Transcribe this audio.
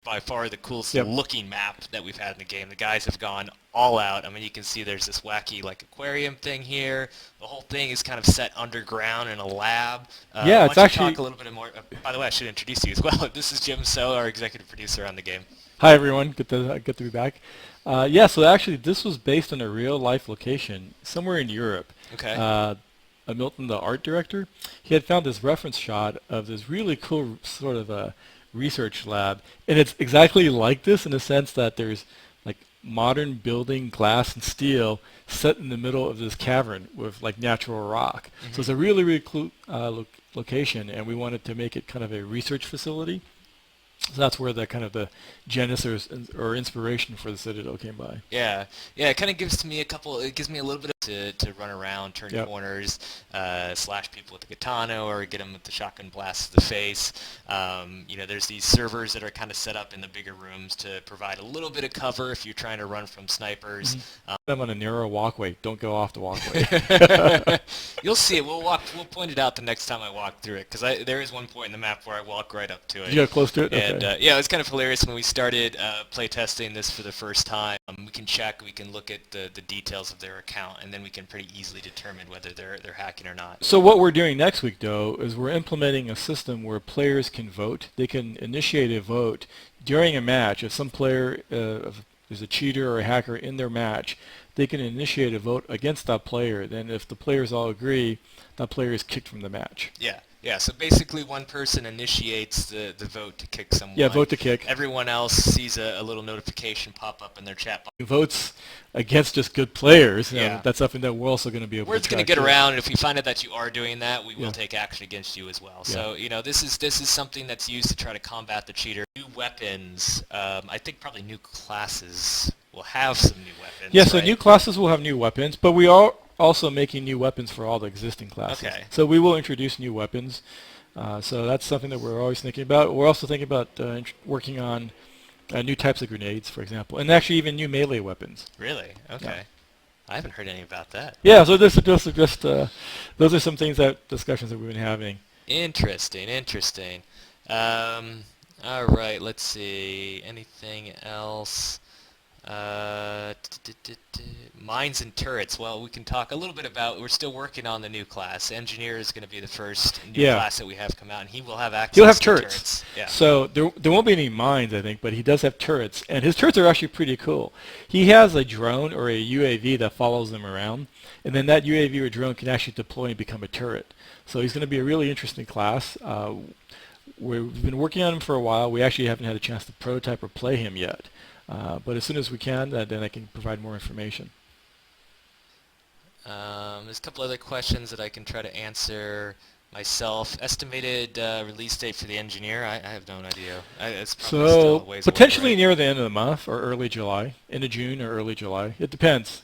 by far the coolest Yep. looking map that we've had in the game. The guys have gone all out. I mean, you can see there's this wacky like aquarium thing here. The whole thing is kind of set underground in a lab. Yeah, Why it's don't you talk actually. a little bit more? By the way, I should introduce you as well. This is Jim So, our executive producer on the game. Hi everyone, good to be back. Yeah, so actually this was based on a real life location somewhere in Europe. Okay. Uh, Milton, the art director, he had found this reference shot of this really cool sort of a research lab, and it's exactly like this in the sense that there's like modern building glass and steel set in the middle of this cavern with like natural rock. So Hmm. it's a really really cool location, and we wanted to make it kind of a research facility. So that's where the kind of the genesis or inspiration for the Citadel came by. Yeah, yeah. It kind of gives to me a couple. It gives me a little bit to run around, turn Yep. corners, slash people with the katana, or get them with the shotgun blast to the face. There's these servers that are kind of set up in the bigger rooms to provide a little bit of cover if you're trying to run from snipers. Them on a narrow walkway. Don't go off the walkway. You'll see it. We'll walk. We'll point it out the next time I walk through it, because there is one point in the map where I walk right up to Did it. you get close to it? And Okay. yeah, it was kind of hilarious when we started playtesting this for the first time. We can check, we can look at the details of their account, and then we can pretty easily determine whether they're hacking or not. So what we're doing next week, though, is we're implementing a system where players can vote. They can initiate a vote during a match. If some player is a cheater or a hacker in their match, they can initiate a vote against that player. Then if the players all agree, that player is kicked from the match. Yeah, yeah. So basically, one person initiates the vote to kick Yeah, someone. vote to kick. Everyone else sees a little notification pop up in their chat box. Votes against just good players. Yeah. That's something that we're also going to be able Word's to going to track get too. around, and if we find out that you are doing that, we will Yeah. take action against you as well. Yeah. So, this is something that's used to try to combat the cheater. New weapons, I think probably new classes will have some new weapons. Yeah, so right? new classes will have new weapons, but we are also making new weapons for all the existing classes. Okay. So we will introduce new weapons. So that's something that we're always thinking about. We're also thinking about working on new types of grenades, for example, and actually even new melee weapons. Really? Okay. I haven't heard any about that. Yeah, so those are some discussions that we've been having. Interesting, interesting. All right, let's see. Anything else? Mines and turrets. Well, we can talk a little bit about. We're still working on the new class. Engineer is going to be the first new Yeah. class that we have come out, and he will have access He'll have to turrets. Yeah. So there won't be any mines, I think, but he does have turrets, and his turrets are actually pretty cool. He has a drone or a UAV that follows him around, and then that UAV or drone can actually deploy and become a turret. So he's going to be a really interesting class. We've been working on him for a while. We actually haven't had a chance to prototype or play him yet. But as soon as we can, then I can provide more information. There's a couple other questions that I can try to answer myself. Estimated release date for the engineer? I have no idea. It's probably still a So ways away, potentially right? near the end of the month or early July, end of June or early July. It depends.